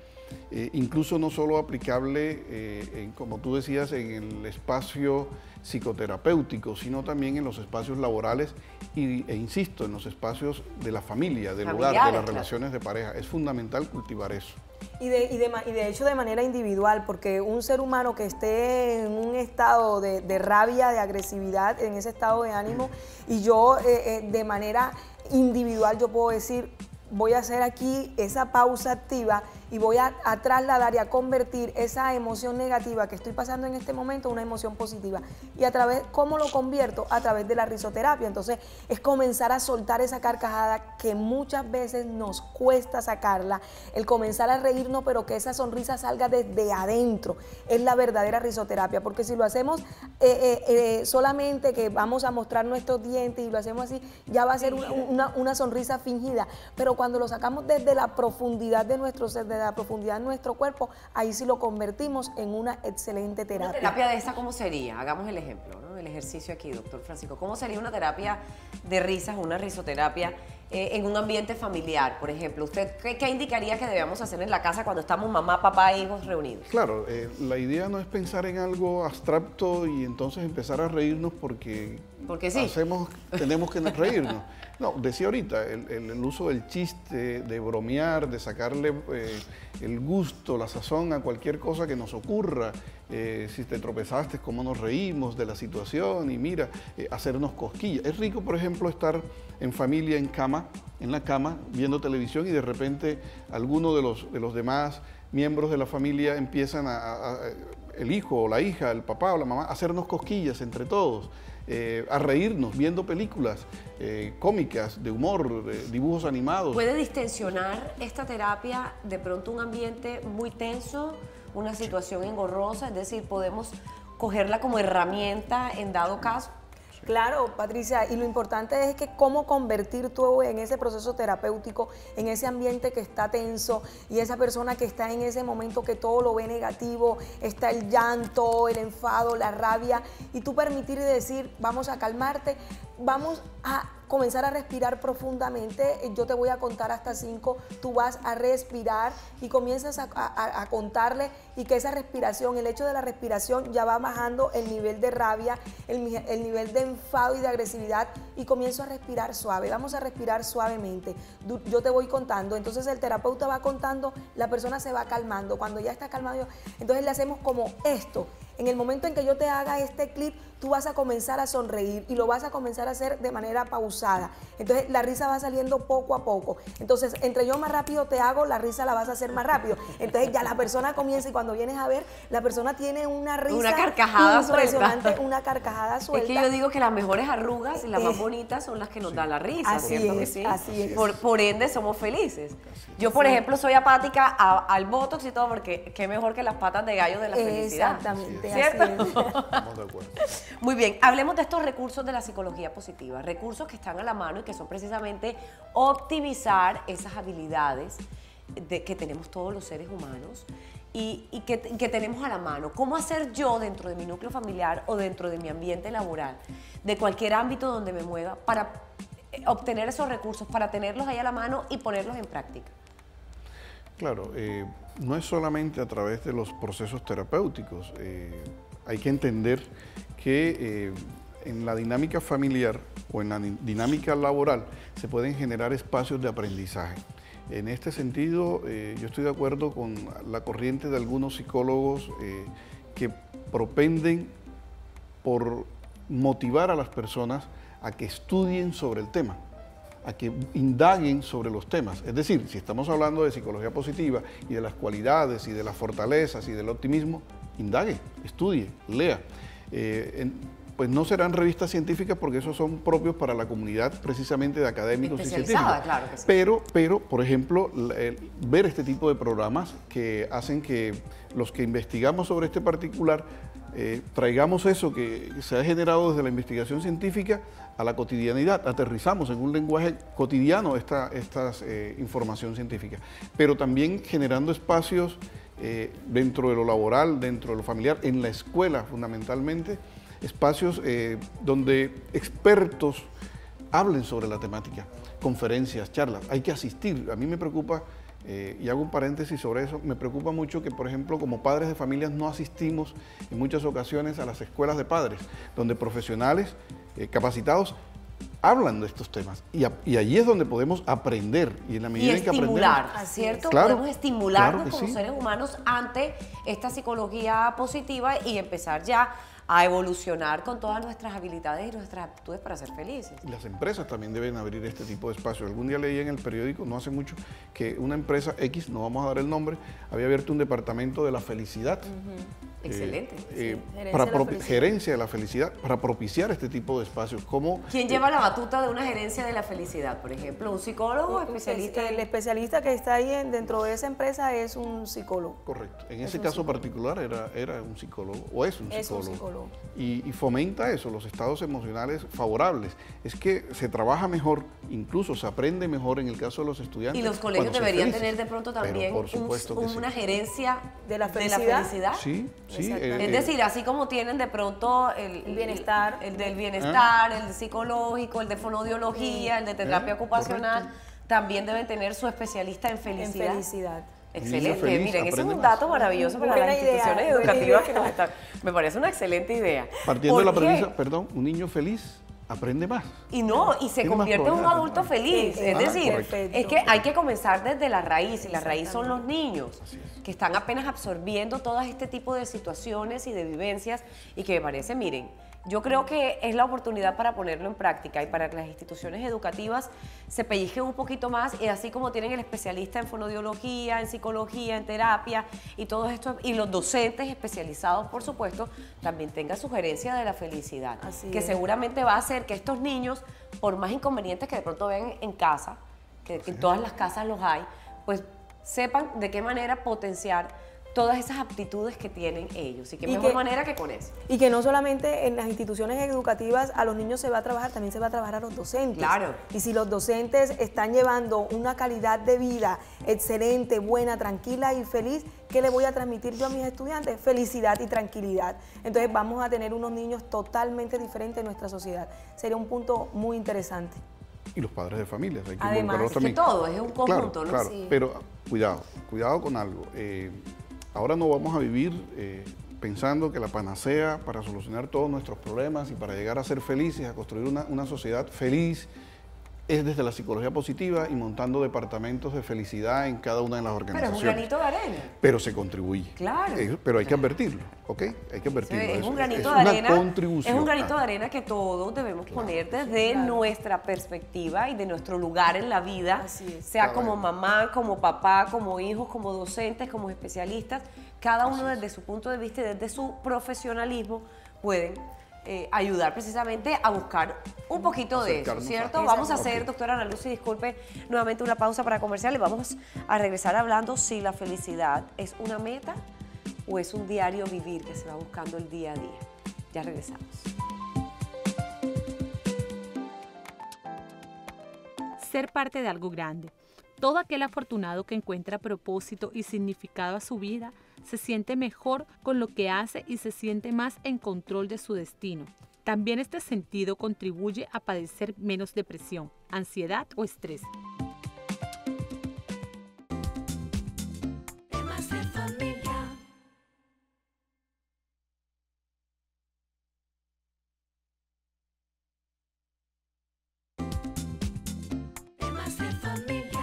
[SPEAKER 5] Incluso no solo aplicable, como tú decías, en el espacio psicoterapéutico, sino también en los espacios laborales e insisto, en los espacios de la familia, del hogar, de las
[SPEAKER 2] claro.
[SPEAKER 5] relaciones de pareja. Es fundamental cultivar eso.
[SPEAKER 4] Y de hecho de manera individual, porque un ser humano que esté en un estado de rabia, de agresividad, en ese estado de ánimo, y yo de manera individual yo puedo decir, voy a hacer aquí esa pausa activa y voy a trasladar y a convertir esa emoción negativa que estoy pasando en este momento en una emoción positiva. Y a través, ¿cómo lo convierto? A través de la risoterapia. Entonces, es comenzar a soltar esa carcajada que muchas veces nos cuesta sacarla, el comenzar a reírnos, pero que esa sonrisa salga desde adentro. Es la verdadera risoterapia, porque si lo hacemos solamente que vamos a mostrar nuestros dientes y lo hacemos así, ya va a ser una sonrisa fingida. Pero cuando lo sacamos desde la profundidad de nuestro ser, de la profundidad de nuestro cuerpo, ahí sí lo convertimos en una excelente terapia.
[SPEAKER 2] ¿Una terapia de esa cómo sería? Hagamos el ejemplo, ¿no? El ejercicio aquí, doctor Francisco. ¿Cómo sería una terapia de risas, una risoterapia en un ambiente familiar, por ejemplo? ¿Usted qué indicaría que debemos hacer en la casa cuando estamos mamá, papá e hijos reunidos?
[SPEAKER 5] Claro, la idea no es pensar en algo abstracto y entonces empezar a reírnos porque
[SPEAKER 2] sí.
[SPEAKER 5] tenemos que reírnos. No, decía ahorita, el uso del chiste, de bromear, de sacarle el gusto, la sazón a cualquier cosa que nos ocurra. Si te tropezaste, cómo nos reímos de la situación y mira, hacernos cosquillas. Es rico, por ejemplo, estar en familia, en la cama, viendo televisión y de repente alguno de los demás miembros de la familia empiezan el hijo o la hija, el papá o la mamá, a hacernos cosquillas entre todos. A reírnos viendo películas cómicas, de humor, dibujos animados.
[SPEAKER 2] ¿Puede distensionar esta terapia de pronto un ambiente muy tenso, una situación engorrosa? Es decir, ¿podemos cogerla como herramienta en dado caso?
[SPEAKER 4] Claro, Patricia, y lo importante es que cómo convertir tú en ese proceso terapéutico, en ese ambiente que está tenso y esa persona que está en ese momento que todo lo ve negativo, está el llanto, el enfado, la rabia, y tú permitir y decir, vamos a calmarte, vamos a comenzar a respirar profundamente. Yo te voy a contar hasta 5, tú vas a respirar y comienzas a contarle, y que esa respiración, el hecho de la respiración ya va bajando el nivel de rabia, el nivel de enfado y de agresividad, y comienzo a respirar suave. Vamos a respirar suavemente. Yo te voy contando, entonces el terapeuta va contando, la persona se va calmando. Cuando ya está calmado, entonces le hacemos como esto. En el momento en que yo te haga este clip, tú vas a comenzar a sonreír y lo vas a comenzar a hacer de manera pausada. Entonces la risa va saliendo poco a poco. Entonces, entre yo más rápido te hago, la risa la vas a hacer más rápido. Entonces ya la persona comienza, y cuando vienes a ver, la persona tiene una risa,
[SPEAKER 2] una carcajada
[SPEAKER 4] impresionante,
[SPEAKER 2] suelta.
[SPEAKER 4] Una carcajada suelta.
[SPEAKER 2] Es que yo digo que las mejores arrugas y las más bonitas son las que nos dan la risa,
[SPEAKER 4] Así
[SPEAKER 2] ¿cierto que
[SPEAKER 4] es,
[SPEAKER 2] sí?
[SPEAKER 4] así es.
[SPEAKER 2] Por ende somos felices. Yo, por ejemplo, soy apática al botox y todo, porque qué mejor que las patas de gallo de la felicidad.
[SPEAKER 4] Exactamente,
[SPEAKER 2] ¿cierto?
[SPEAKER 4] así es.
[SPEAKER 5] Estamos de acuerdo.
[SPEAKER 2] Muy bien, hablemos de estos recursos de la psicología positiva, recursos que están a la mano y que son precisamente optimizar esas habilidades que tenemos todos los seres humanos y que tenemos a la mano. ¿Cómo hacer yo dentro de mi núcleo familiar o dentro de mi ambiente laboral, de cualquier ámbito donde me mueva, para obtener esos recursos, para tenerlos ahí a la mano y ponerlos en práctica?
[SPEAKER 5] Claro, no es solamente a través de los procesos terapéuticos. Hay que entender que en la dinámica familiar o en la dinámica laboral se pueden generar espacios de aprendizaje. En este sentido, yo estoy de acuerdo con la corriente de algunos psicólogos que propenden por motivar a las personas a que estudien sobre el tema, a que indaguen sobre los temas. Es decir, si estamos hablando de psicología positiva y de las cualidades y de las fortalezas y del optimismo, indague, estudie, lea. Pues no serán revistas científicas porque esos son propios para la comunidad precisamente de académicos y científicos.
[SPEAKER 2] Claro que sí.
[SPEAKER 5] Pero, por ejemplo, ver este tipo de programas que hacen que los que investigamos sobre este particular traigamos eso que se ha generado desde la investigación científica a la cotidianidad, aterrizamos en un lenguaje cotidiano esta información científica, pero también generando espacios dentro de lo laboral, dentro de lo familiar, en la escuela fundamentalmente, espacios donde expertos hablen sobre la temática, conferencias, charlas, hay que asistir. A mí me preocupa, y hago un paréntesis sobre eso, me preocupa mucho que, por ejemplo, como padres de familias no asistimos en muchas ocasiones a las escuelas de padres, donde profesionales capacitados hablan de estos temas y allí es donde podemos aprender y en la medida en que aprendemos,
[SPEAKER 2] estimular, ¿cierto?
[SPEAKER 5] Claro,
[SPEAKER 2] Podemos estimularnos
[SPEAKER 5] claro que
[SPEAKER 2] como
[SPEAKER 5] sí.
[SPEAKER 2] seres humanos ante esta psicología positiva y empezar ya a evolucionar con todas nuestras habilidades y nuestras aptitudes para ser felices.
[SPEAKER 5] Y las empresas también deben abrir este tipo de espacios. Algún día leí en el periódico, no hace mucho, que una empresa X, no vamos a dar el nombre, había abierto un departamento de la felicidad.
[SPEAKER 2] Excelente.
[SPEAKER 5] Gerencia de la felicidad, para propiciar este tipo de espacios.
[SPEAKER 2] ¿Quién lleva la batuta de una gerencia de la felicidad, por ejemplo? ¿Un psicólogo especialista?
[SPEAKER 4] El especialista que está ahí dentro de esa empresa es un psicólogo.
[SPEAKER 5] Correcto. En ese caso particular era un psicólogo, o es un psicólogo. Y fomenta eso, los estados emocionales favorables. Es que se trabaja mejor, incluso se aprende mejor en el caso de los estudiantes.
[SPEAKER 2] Y los colegios deberían tener de pronto también
[SPEAKER 5] una
[SPEAKER 2] gerencia
[SPEAKER 4] de la felicidad.
[SPEAKER 5] Sí, sí.
[SPEAKER 2] Es decir, así como tienen de pronto el
[SPEAKER 4] bienestar,
[SPEAKER 2] el del bienestar, el psicológico, el de fonodiología, el de terapia ocupacional,
[SPEAKER 5] correcto.
[SPEAKER 2] También deben tener su especialista en felicidad.
[SPEAKER 4] En felicidad.
[SPEAKER 2] Excelente,
[SPEAKER 5] Feliz,
[SPEAKER 2] miren, ese es un
[SPEAKER 5] aprende
[SPEAKER 2] dato maravilloso para
[SPEAKER 4] Buena
[SPEAKER 2] las
[SPEAKER 4] idea,
[SPEAKER 2] instituciones
[SPEAKER 4] buena
[SPEAKER 2] educativas
[SPEAKER 4] idea.
[SPEAKER 2] que nos están. Me parece una excelente idea.
[SPEAKER 5] Partiendo de la
[SPEAKER 2] ¿Por qué?
[SPEAKER 5] premisa, perdón, un niño feliz aprende más.
[SPEAKER 2] Y no, y se
[SPEAKER 5] Tiene más
[SPEAKER 2] convierte en un
[SPEAKER 5] probabilidades,
[SPEAKER 2] adulto
[SPEAKER 5] ¿no?
[SPEAKER 2] feliz.
[SPEAKER 4] Sí,
[SPEAKER 2] Es decir,
[SPEAKER 4] correcto.
[SPEAKER 2] es que hay que comenzar desde la raíz, y la raíz son los niños,
[SPEAKER 5] Así es.
[SPEAKER 2] que están apenas absorbiendo todo este tipo de situaciones y de vivencias, y que me parece, miren, yo creo que es la oportunidad para ponerlo en práctica y para que las instituciones educativas se pellizquen un poquito más, y así como tienen el especialista en fonoaudiología, en psicología, en terapia y todo esto, y los docentes especializados, por supuesto, también tengan sugerencia de la felicidad,
[SPEAKER 4] Así
[SPEAKER 2] que
[SPEAKER 4] es.
[SPEAKER 2] seguramente va a hacer que estos niños, por más inconvenientes que de pronto vean en casa, que en todas las casas los hay, pues sepan de qué manera potenciar todas esas aptitudes que tienen ellos, y qué
[SPEAKER 4] Y
[SPEAKER 2] mejor
[SPEAKER 4] que-
[SPEAKER 2] manera que con eso.
[SPEAKER 4] Y que no solamente en las instituciones educativas a los niños se va a trabajar, también se va a trabajar a los docentes.
[SPEAKER 2] Claro.
[SPEAKER 4] Y si los docentes están llevando una calidad de vida excelente, buena, tranquila y feliz, ¿qué le voy a transmitir yo a mis estudiantes? Felicidad y tranquilidad. Entonces vamos a tener unos niños totalmente diferentes en nuestra sociedad. Sería un punto muy interesante.
[SPEAKER 5] Y los padres de familia, hay que
[SPEAKER 4] Además,
[SPEAKER 5] involucrarlos
[SPEAKER 2] Es que
[SPEAKER 5] también.
[SPEAKER 2] todo es un conjunto, ¿no?
[SPEAKER 5] Claro,
[SPEAKER 4] Sí.
[SPEAKER 5] pero cuidado con algo. Ahora no vamos a vivir pensando que la panacea para solucionar todos nuestros problemas y para llegar a ser felices, a construir una sociedad feliz, es desde la psicología positiva y montando departamentos de felicidad en cada una de las
[SPEAKER 2] Pero es un
[SPEAKER 5] organizaciones.
[SPEAKER 2] granito de arena.
[SPEAKER 5] Pero se contribuye.
[SPEAKER 2] Claro.
[SPEAKER 5] Pero hay que advertirlo, ¿ok? Hay que advertirlo.
[SPEAKER 2] Es un granito
[SPEAKER 5] es
[SPEAKER 2] de
[SPEAKER 5] una
[SPEAKER 2] arena.
[SPEAKER 5] contribución.
[SPEAKER 2] Es un granito de arena que todos debemos poner desde nuestra perspectiva y de nuestro lugar en la vida,
[SPEAKER 4] Así es.
[SPEAKER 2] sea
[SPEAKER 5] Cada
[SPEAKER 2] como
[SPEAKER 5] uno.
[SPEAKER 2] mamá, como papá, como hijos, como docentes, como especialistas. Cada uno desde su punto de vista y desde su profesionalismo pueden ayudar precisamente a buscar un poquito de eso,
[SPEAKER 5] Acercarnos
[SPEAKER 2] ¿cierto?
[SPEAKER 5] a-
[SPEAKER 2] Vamos a
[SPEAKER 5] Ok.
[SPEAKER 2] hacer, doctora Ana Lucy, disculpe, nuevamente una pausa para comercial y vamos a regresar hablando si la felicidad es una meta o es un diario vivir que se va buscando el día a día. Ya regresamos.
[SPEAKER 3] Ser parte de algo grande. Todo aquel afortunado que encuentra propósito y significado a su vida se siente mejor con lo que hace y se siente más en control de su destino. También este sentido contribuye a padecer menos depresión, ansiedad o estrés.
[SPEAKER 1] Temas de familia. Temas de familia.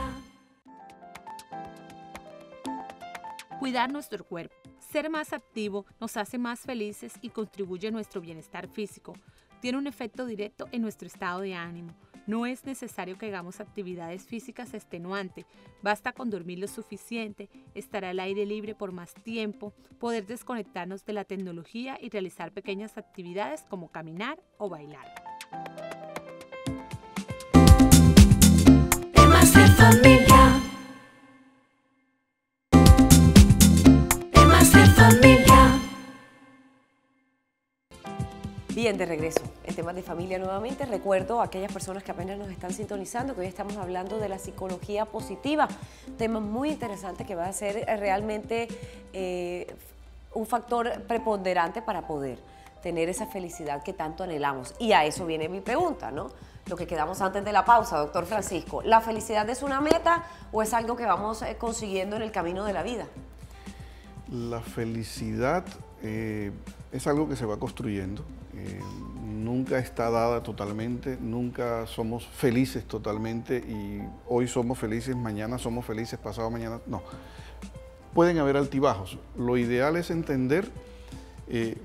[SPEAKER 3] Cuidar nuestro cuerpo. Ser más activo nos hace más felices y contribuye a nuestro bienestar físico. Tiene un efecto directo en nuestro estado de ánimo. No es necesario que hagamos actividades físicas extenuantes. Basta con dormir lo suficiente, estar al aire libre por más tiempo, poder desconectarnos de la tecnología y realizar pequeñas actividades como caminar o bailar.
[SPEAKER 1] Temas de familia. Temas de familia.
[SPEAKER 2] Bien, de regreso en temas de familia nuevamente. Recuerdo a aquellas personas que apenas nos están sintonizando que hoy estamos hablando de la psicología positiva, tema muy interesante que va a ser realmente un factor preponderante para poder tener esa felicidad que tanto anhelamos. Y a eso viene mi pregunta, ¿no? Lo que quedamos antes de la pausa, doctor Francisco. ¿La felicidad es una meta o es algo que vamos consiguiendo en el camino de la vida?
[SPEAKER 5] La felicidad es algo que se va construyendo. Nunca está dada totalmente, nunca somos felices totalmente y hoy somos felices, mañana somos felices, pasado mañana no. Pueden haber altibajos. Lo ideal es entender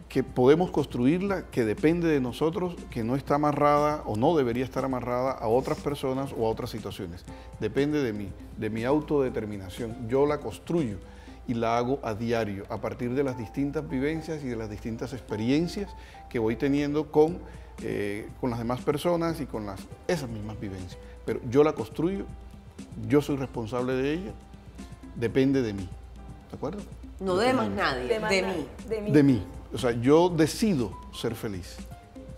[SPEAKER 5] que podemos construirla, que depende de nosotros, que no está amarrada o no debería estar amarrada a otras personas o a otras situaciones. Depende de mi autodeterminación. Yo la construyo y la hago a diario, a partir de las distintas vivencias y de las distintas experiencias que voy teniendo con las demás personas y con esas mismas vivencias. Pero yo la construyo, yo soy responsable de ella, depende de mí. ¿De acuerdo?
[SPEAKER 2] No de más nadie, de mí.
[SPEAKER 5] De mí. O sea, yo decido ser feliz.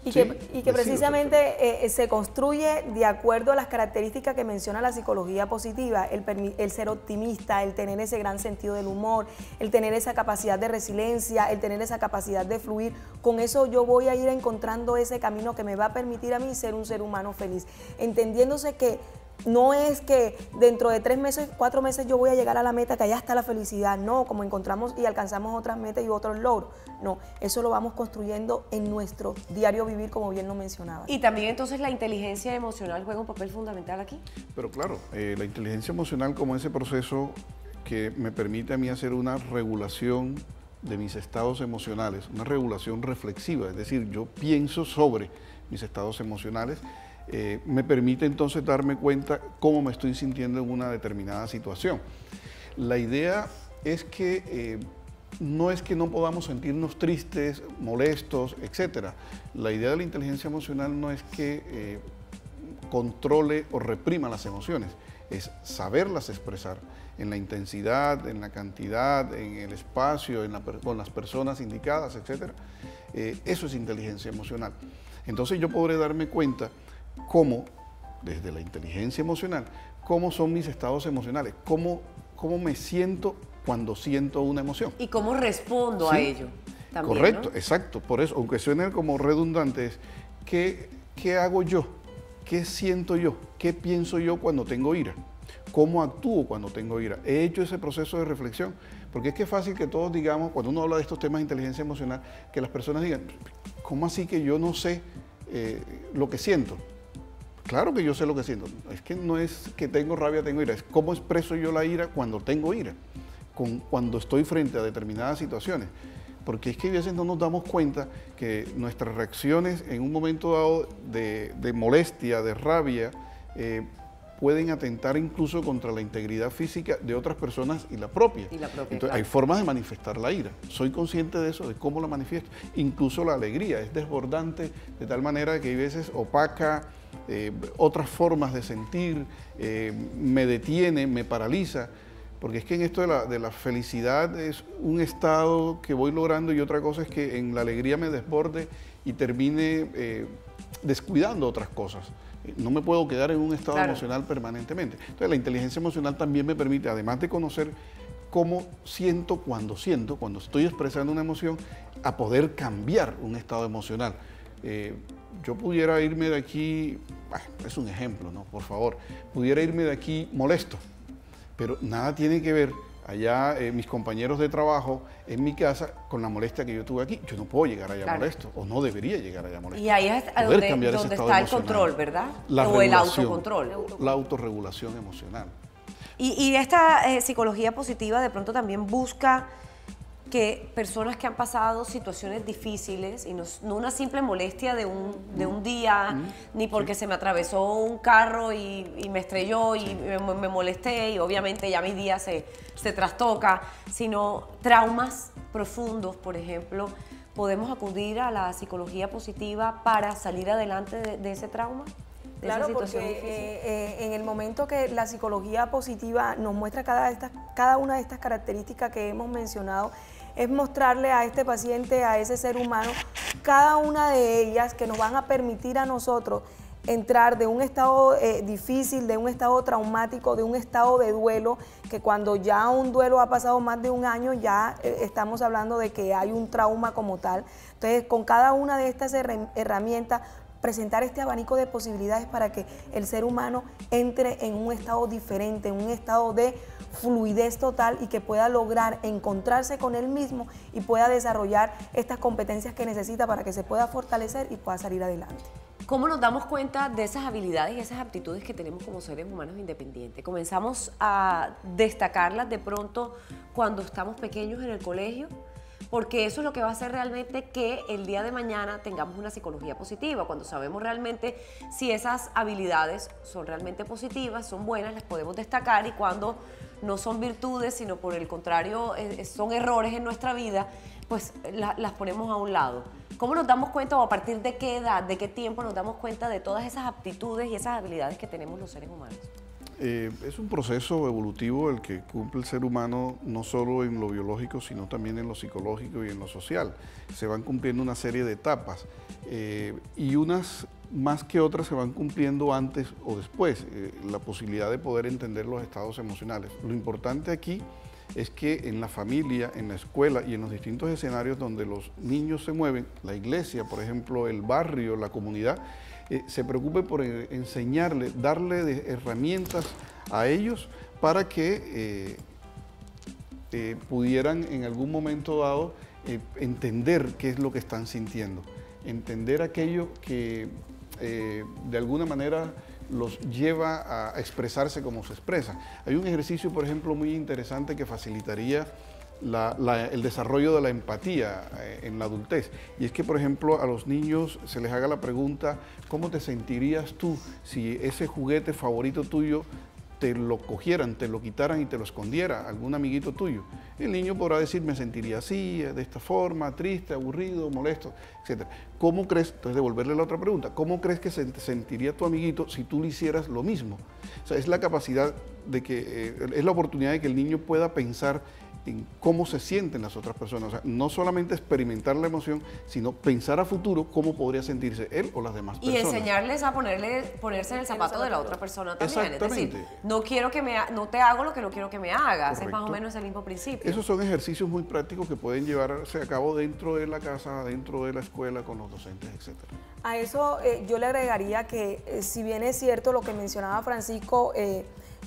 [SPEAKER 4] Y
[SPEAKER 5] Sí,
[SPEAKER 4] que
[SPEAKER 5] decido ser
[SPEAKER 4] precisamente se construye de acuerdo a las características que menciona la psicología positiva, el ser optimista, el tener ese gran sentido del humor, el tener esa capacidad de resiliencia, el tener esa capacidad de fluir. Con eso yo voy a ir encontrando ese camino que me va a permitir a mí ser un ser humano feliz, entendiéndose que no es que dentro de 3 meses, 4 meses yo voy a llegar a la meta, que allá está la felicidad. No, como encontramos y alcanzamos otras metas y otros logros. No, eso lo vamos construyendo en nuestro diario vivir, como bien lo mencionaba.
[SPEAKER 2] Y también entonces la inteligencia emocional juega un papel fundamental aquí.
[SPEAKER 5] Pero claro, la inteligencia emocional como ese proceso que me permite a mí hacer una regulación de mis estados emocionales, una regulación reflexiva, es decir, yo pienso sobre mis estados emocionales, me permite entonces darme cuenta cómo me estoy sintiendo en una determinada situación. La idea es que no es que no podamos sentirnos tristes, molestos, etc. La idea de la inteligencia emocional no es que controle o reprima las emociones, es saberlas expresar en la intensidad, en la cantidad, en el espacio, con las personas indicadas, etc. Eso es inteligencia emocional. Entonces yo podré darme cuenta cómo, desde la inteligencia emocional, cómo son mis estados emocionales, cómo me siento cuando siento una emoción.
[SPEAKER 2] Y cómo respondo a
[SPEAKER 5] Sí,
[SPEAKER 2] ello también,
[SPEAKER 5] correcto,
[SPEAKER 2] ¿no?
[SPEAKER 5] exacto. Por eso, aunque suene como redundante, es ¿qué hago yo? ¿Qué siento yo? ¿Qué pienso yo cuando tengo ira? ¿Cómo actúo cuando tengo ira? He hecho ese proceso de reflexión, porque es que es fácil que todos digamos, cuando uno habla de estos temas de inteligencia emocional, que las personas digan, ¿cómo así que yo no sé lo que siento? Claro que yo sé lo que siento, es que no es que tengo rabia, tengo ira, es cómo expreso yo la ira cuando tengo ira, cuando estoy frente a determinadas situaciones. Porque es que a veces no nos damos cuenta que nuestras reacciones en un momento dado de molestia, de rabia, pueden atentar incluso contra la integridad física de otras personas y la propia. Entonces,
[SPEAKER 2] claro.
[SPEAKER 5] hay formas de manifestar la ira. Soy consciente de eso, de cómo la manifiesto. Incluso la alegría es desbordante de tal manera que hay veces opaca otras formas de sentir, me detiene, me paraliza. Porque es que en esto de la felicidad es un estado que voy logrando y otra cosa es que en la alegría me desborde y termine descuidando otras cosas. No me puedo quedar en un estado emocional permanentemente. Entonces la inteligencia emocional también me permite, además de conocer cómo siento, cuando estoy expresando una emoción, a poder cambiar un estado emocional. Yo pudiera irme de aquí, es un ejemplo, ¿no? Por favor, pudiera irme de aquí molesto, pero nada tiene que ver allá mis compañeros de trabajo en mi casa con la molestia que yo tuve aquí. Yo no puedo llegar allá molesto, o no debería llegar allá molesto.
[SPEAKER 2] Y ahí es donde está el control, ¿verdad? O el autocontrol.
[SPEAKER 5] La autorregulación emocional.
[SPEAKER 2] Y esta psicología positiva de pronto también busca que personas que han pasado situaciones difíciles, y no una simple molestia de un día, ni porque se me atravesó un carro y me estrelló y me molesté y obviamente ya mi día se trastoca, sino traumas profundos, por ejemplo. ¿Podemos acudir a la psicología positiva para salir adelante de ese trauma?
[SPEAKER 4] Claro, porque en el momento que la psicología positiva nos muestra cada una de estas características que hemos mencionado, es mostrarle a este paciente, a ese ser humano, cada una de ellas que nos van a permitir a nosotros entrar de un estado difícil, de un estado traumático, de un estado de duelo, que cuando ya un duelo ha pasado más de un año, ya estamos hablando de que hay un trauma como tal. Entonces, con cada una de estas herramientas, presentar este abanico de posibilidades para que el ser humano entre en un estado diferente, en un estado de fluidez total y que pueda lograr encontrarse con él mismo y pueda desarrollar estas competencias que necesita para que se pueda fortalecer y pueda salir adelante.
[SPEAKER 2] ¿Cómo nos damos cuenta de esas habilidades y esas aptitudes que tenemos como seres humanos independientes? Comenzamos a destacarlas de pronto cuando estamos pequeños en el colegio, porque eso es lo que va a hacer realmente que el día de mañana tengamos una psicología positiva. Cuando sabemos realmente si esas habilidades son realmente positivas, son buenas, las podemos destacar, y cuando no son virtudes, sino por el contrario son errores en nuestra vida, pues las ponemos a un lado. ¿Cómo nos damos cuenta, o a partir de qué edad, de qué tiempo nos damos cuenta de todas esas aptitudes y esas habilidades que tenemos los seres humanos?
[SPEAKER 5] Es un proceso evolutivo el que cumple el ser humano, no solo en lo biológico, sino también en lo psicológico y en lo social. Se van cumpliendo una serie de etapas y unas más que otras se van cumpliendo antes o después. La posibilidad de poder entender los estados emocionales. Lo importante aquí es que en la familia, en la escuela y en los distintos escenarios donde los niños se mueven, la iglesia, por ejemplo, el barrio, la comunidad, se preocupe por enseñarle, darle herramientas a ellos para que pudieran en algún momento dado entender qué es lo que están sintiendo, entender aquello que de alguna manera los lleva a expresarse como se expresa. Hay un ejercicio, por ejemplo, muy interesante que facilitaría el desarrollo de la empatía en la adultez. Y es que, por ejemplo, a los niños se les haga la pregunta, ¿cómo te sentirías tú si ese juguete favorito tuyo te lo cogieran, te lo quitaran y te lo escondiera algún amiguito tuyo? El niño podrá decir, me sentiría así, de esta forma, triste, aburrido, molesto, etc. ¿Cómo crees, entonces devolverle la otra pregunta, cómo crees que se sentiría tu amiguito si tú le hicieras lo mismo? O sea, es la capacidad de que, es la oportunidad de que el niño pueda pensar en cómo se sienten las otras personas. O sea, no solamente experimentar la emoción, sino pensar a futuro cómo podría sentirse él o las demás
[SPEAKER 2] y
[SPEAKER 5] personas.
[SPEAKER 2] enseñarles a ponerse en el zapato de la otra persona también. Es decir,
[SPEAKER 5] Exactamente.
[SPEAKER 2] no te hago lo que no quiero que me hagas.
[SPEAKER 5] Correcto.
[SPEAKER 2] Es más o menos el mismo principio.
[SPEAKER 5] Esos son ejercicios muy prácticos que pueden llevarse a cabo dentro de la casa, dentro de la escuela, con los docentes, etc.
[SPEAKER 4] A eso yo le agregaría que si bien es cierto lo que mencionaba Francisco,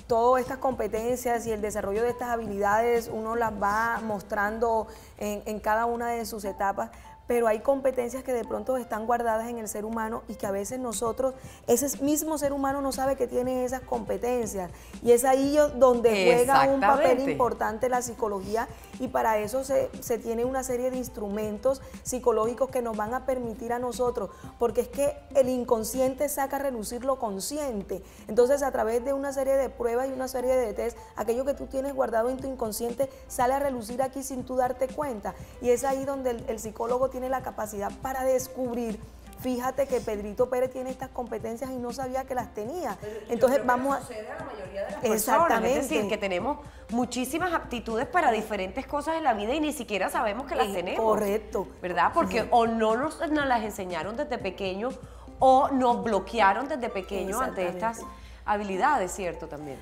[SPEAKER 4] todas estas competencias y el desarrollo de estas habilidades uno las va mostrando en cada una de sus etapas, pero hay competencias que de pronto están guardadas en el ser humano y que a veces nosotros, ese mismo ser humano no sabe que tiene esas competencias, y es ahí donde juega un papel importante la psicología, y para eso se tiene una serie de instrumentos psicológicos que nos van a permitir a nosotros, porque es que el inconsciente saca a relucir lo consciente. Entonces, a través de una serie de pruebas y una serie de test, aquello que tú tienes guardado en tu inconsciente sale a relucir aquí sin tú darte cuenta, y es ahí donde el psicólogo tiene la capacidad para descubrir. Fíjate que Pedrito Pérez tiene estas competencias y no sabía que las tenía. Entonces vamos a...
[SPEAKER 2] sucede a la mayoría de las
[SPEAKER 4] Exactamente.
[SPEAKER 2] personas. Es decir, que tenemos muchísimas aptitudes para diferentes cosas en la vida y ni siquiera sabemos que las tenemos.
[SPEAKER 4] Correcto.
[SPEAKER 2] ¿Verdad? Porque o no nos las enseñaron desde pequeños o nos bloquearon desde pequeños ante estas habilidades, ¿cierto? También.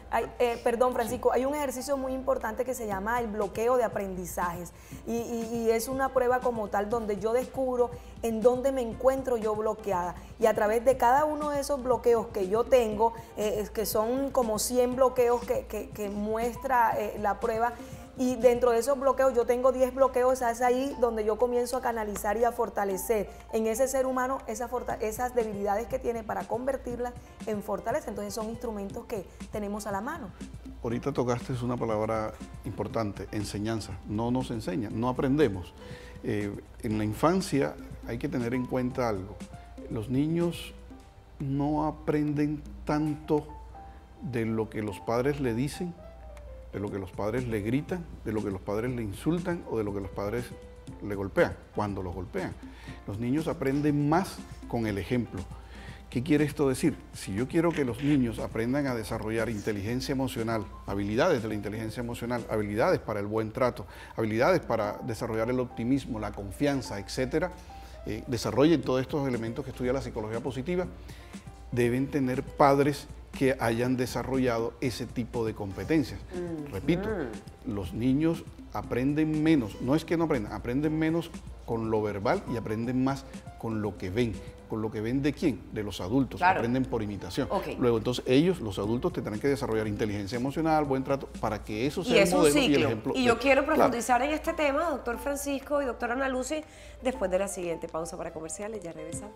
[SPEAKER 4] Perdón, Francisco, hay un ejercicio muy importante que se llama el bloqueo de aprendizajes, y es una prueba como tal donde yo descubro en dónde me encuentro yo bloqueada, y a través de cada uno de esos bloqueos que yo tengo, que son como 100 bloqueos que muestra la prueba, y dentro de esos bloqueos yo tengo 10 bloqueos, es ahí donde yo comienzo a canalizar y a fortalecer en ese ser humano esas debilidades que tiene para convertirlas en fortaleza. Entonces son instrumentos que tenemos a la mano.
[SPEAKER 5] Ahorita tocaste una palabra importante, enseñanza. No nos enseñan, no aprendemos. En la infancia hay que tener en cuenta algo. Los niños no aprenden tanto de lo que los padres le dicen, de lo que los padres le gritan, de lo que los padres le insultan o de lo que los padres le golpean, cuando los golpean. Los niños aprenden más con el ejemplo. ¿Qué quiere esto decir? Si yo quiero que los niños aprendan a desarrollar inteligencia emocional, habilidades de la inteligencia emocional, habilidades para el buen trato, habilidades para desarrollar el optimismo, la confianza, etcétera, desarrollen todos estos elementos que estudia la psicología positiva, deben tener padres que hayan desarrollado ese tipo de competencias. Repito, los niños aprenden menos, no es que no aprendan, aprenden menos con lo verbal y aprenden más con lo que ven. ¿Con lo que ven de quién? De los adultos, claro. Aprenden por imitación.
[SPEAKER 2] Okay.
[SPEAKER 5] Luego, entonces, ellos, los adultos, tendrán que desarrollar inteligencia emocional, buen trato, para que eso sea
[SPEAKER 2] y
[SPEAKER 5] el modelo
[SPEAKER 2] ciclo.
[SPEAKER 5] Y el ejemplo.
[SPEAKER 2] Y yo quiero profundizar en este tema, doctor Francisco y doctora Ana Lucy, después de la siguiente pausa para comerciales. Ya regresamos.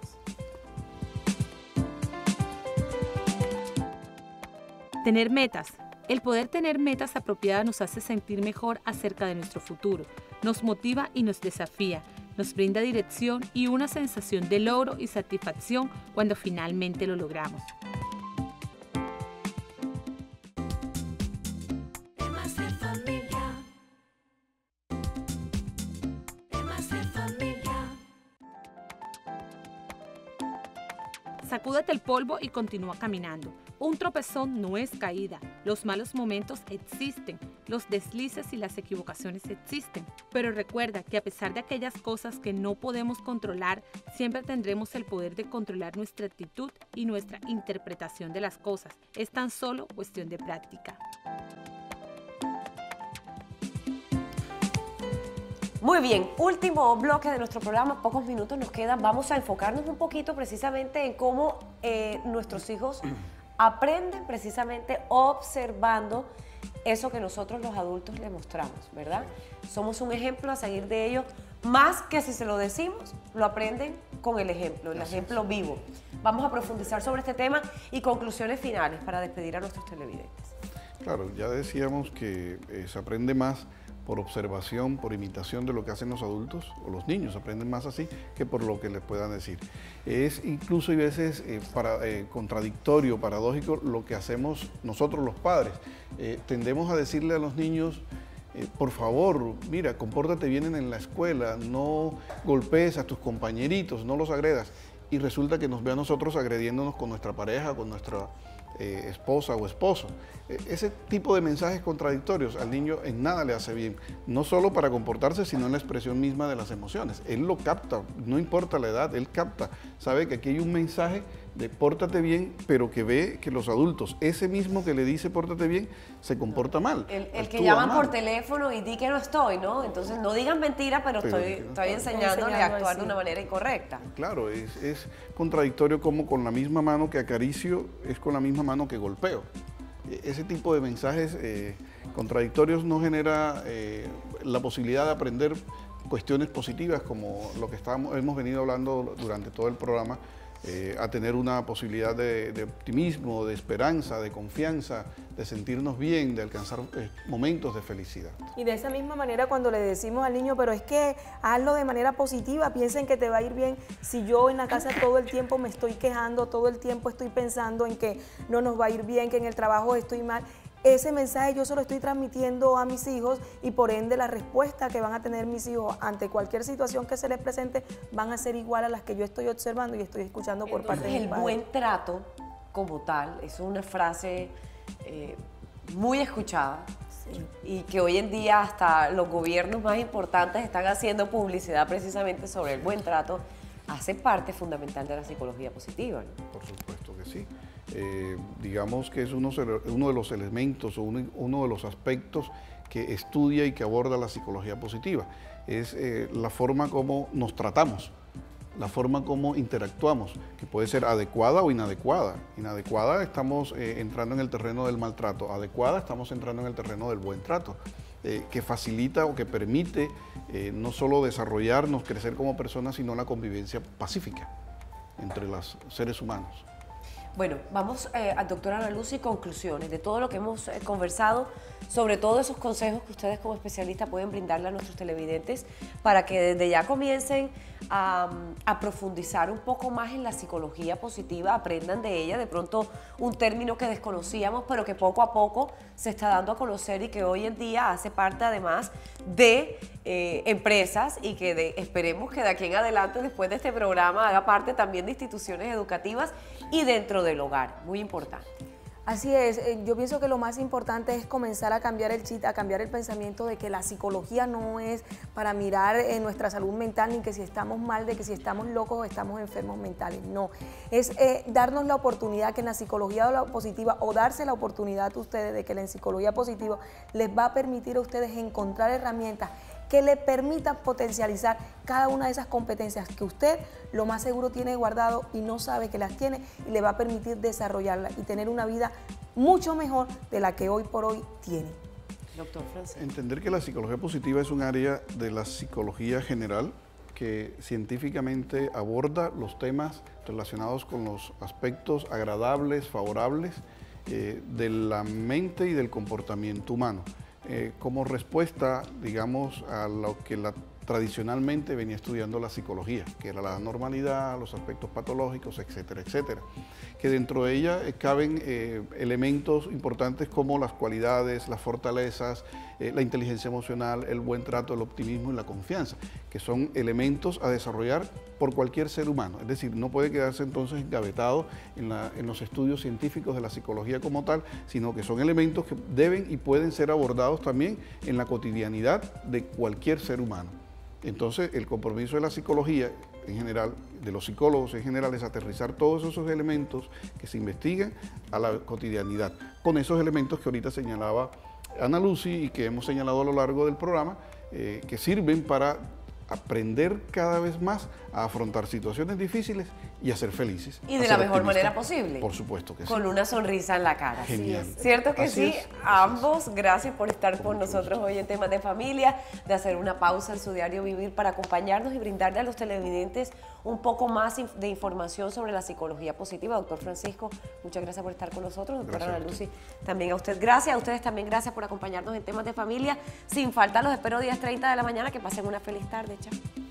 [SPEAKER 3] Tener metas. El poder tener metas apropiadas nos hace sentir mejor acerca de nuestro futuro, nos motiva y nos desafía, nos brinda dirección y una sensación de logro y satisfacción cuando finalmente lo logramos.
[SPEAKER 1] Temas de familia. Temas de familia.
[SPEAKER 3] Sacúdete el polvo y continúa caminando. Un tropezón no es caída. Los malos momentos existen, los deslices y las equivocaciones existen. Pero recuerda que a pesar de aquellas cosas que no podemos controlar, siempre tendremos el poder de controlar nuestra actitud y nuestra interpretación de las cosas. Es tan solo cuestión de práctica.
[SPEAKER 2] Muy bien, último bloque de nuestro programa, pocos minutos nos quedan. Vamos a enfocarnos un poquito precisamente en cómo nuestros hijos aprenden precisamente observando eso que nosotros los adultos les mostramos, ¿verdad? Somos un ejemplo a seguir de ellos, más que si se lo decimos, lo aprenden con el ejemplo vivo. Vamos a profundizar sobre este tema y conclusiones finales para despedir a nuestros televidentes.
[SPEAKER 5] Claro, ya decíamos que se aprende más por observación, por imitación de lo que hacen los adultos, o los niños aprenden más así que por lo que les puedan decir. Es incluso a veces contradictorio, paradójico lo que hacemos nosotros los padres. Tendemos a decirle a los niños, por favor, mira, compórtate bien en la escuela, no golpees a tus compañeritos, no los agredas. Y resulta que nos ve a nosotros agrediéndonos con nuestra pareja, con nuestra esposa o esposo. Ese tipo de mensajes contradictorios al niño en nada le hace bien, no solo para comportarse, sino en la expresión misma de las emociones. Él lo capta, no importa la edad, él capta, sabe que aquí hay un mensaje de pórtate bien, pero que ve que los adultos, ese mismo que le dice pórtate bien, se comporta mal.
[SPEAKER 2] El que llaman por teléfono y di que no estoy, ¿no? Entonces no digan mentira, pero estoy enseñándole a actuar de una manera incorrecta.
[SPEAKER 5] Claro, es contradictorio como con la misma mano que acaricio es con la misma mano que golpeo. Ese tipo de mensajes contradictorios no genera la posibilidad de aprender cuestiones positivas como lo que hemos venido hablando durante todo el programa, a tener una posibilidad de optimismo, de esperanza, de confianza, de sentirnos bien, de alcanzar momentos de felicidad.
[SPEAKER 4] Y de esa misma manera cuando le decimos al niño, pero es que hazlo de manera positiva, piensen que te va a ir bien. Si yo en la casa todo el tiempo me estoy quejando, todo el tiempo estoy pensando en que no nos va a ir bien, que en el trabajo estoy mal, ese mensaje yo se lo estoy transmitiendo a mis hijos y por ende la respuesta que van a tener mis hijos ante cualquier situación que se les presente van a ser igual a las que yo estoy observando y estoy escuchando por parte de mi padre.
[SPEAKER 2] El buen trato como tal es una frase muy escuchada y que hoy en día hasta los gobiernos más importantes están haciendo publicidad precisamente sobre el buen trato. Hace parte fundamental de la psicología positiva, ¿no?
[SPEAKER 5] Por supuesto que sí. Digamos que es uno de los elementos o uno de los aspectos que estudia y que aborda la psicología positiva. Es la forma como nos tratamos, la forma como interactuamos, que puede ser adecuada o inadecuada. Inadecuada estamos entrando en el terreno del maltrato, adecuada estamos entrando en el terreno del buen trato, que facilita o que permite no solo desarrollarnos, crecer como personas, sino la convivencia pacífica entre los seres humanos.
[SPEAKER 2] Bueno, vamos al doctor Ana Lucy, conclusiones de todo lo que hemos conversado, sobre todo esos consejos que ustedes como especialistas pueden brindarle a nuestros televidentes para que desde ya comiencen a profundizar un poco más en la psicología positiva, aprendan de ella, de pronto un término que desconocíamos, pero que poco a poco se está dando a conocer y que hoy en día hace parte además de empresas y que esperemos que de aquí en adelante, después de este programa, haga parte también de instituciones educativas y dentro del hogar, muy importante.
[SPEAKER 4] Así es, yo pienso que lo más importante es comenzar a cambiar el chip, a cambiar el pensamiento de que la psicología no es para mirar nuestra salud mental, ni que si estamos mal, de que si estamos locos o estamos enfermos mentales, no. Es darnos la oportunidad que en la psicología positiva, o darse la oportunidad a ustedes de que en la psicología positiva les va a permitir a ustedes encontrar herramientas que le permitan potencializar cada una de esas competencias que usted lo más seguro tiene guardado y no sabe que las tiene, y le va a permitir desarrollarlas y tener una vida mucho mejor de la que hoy por hoy tiene.
[SPEAKER 2] Doctor Francisco.
[SPEAKER 5] Entender que la psicología positiva es un área de la psicología general que científicamente aborda los temas relacionados con los aspectos agradables, favorables de la mente y del comportamiento humano. Como respuesta, digamos, a lo que tradicionalmente venía estudiando la psicología, que era la normalidad, los aspectos patológicos, etcétera, etcétera. Que dentro de ella caben elementos importantes como las cualidades, las fortalezas, la inteligencia emocional, el buen trato, el optimismo y la confianza, que son elementos a desarrollar por cualquier ser humano. Es decir, no puede quedarse entonces engavetado en los estudios científicos de la psicología como tal, sino que son elementos que deben y pueden ser abordados también en la cotidianidad de cualquier ser humano. Entonces, el compromiso de la psicología en general, de los psicólogos en general, es aterrizar todos esos elementos que se investigan a la cotidianidad, con esos elementos que ahorita señalaba Ana Lucy y que hemos señalado a lo largo del programa, que sirven para aprender cada vez más a afrontar situaciones difíciles y a ser felices.
[SPEAKER 2] Y
[SPEAKER 5] a
[SPEAKER 2] de
[SPEAKER 5] ser
[SPEAKER 2] la mejor
[SPEAKER 5] optimistas.
[SPEAKER 2] manera posible.
[SPEAKER 5] Por supuesto que sí.
[SPEAKER 2] Con una sonrisa en la cara.
[SPEAKER 5] Genial.
[SPEAKER 2] ¿Cierto que
[SPEAKER 5] Así
[SPEAKER 2] sí?
[SPEAKER 5] es, así es.
[SPEAKER 2] Ambos, gracias por estar con
[SPEAKER 5] mucho
[SPEAKER 2] nosotros
[SPEAKER 5] gusto.
[SPEAKER 2] hoy en Temas de Familia, de hacer una pausa en su diario vivir para acompañarnos y brindarle a los televidentes un poco más de información sobre la psicología positiva. Doctor Francisco, muchas gracias por estar con nosotros. Doctora
[SPEAKER 5] Gracias a
[SPEAKER 2] Ana
[SPEAKER 5] usted.
[SPEAKER 2] Lucy, también a usted gracias. A ustedes también gracias por acompañarnos en Temas de Familia. Sin falta, los espero 10:30 de la mañana. Que pasen una feliz tarde. Chao.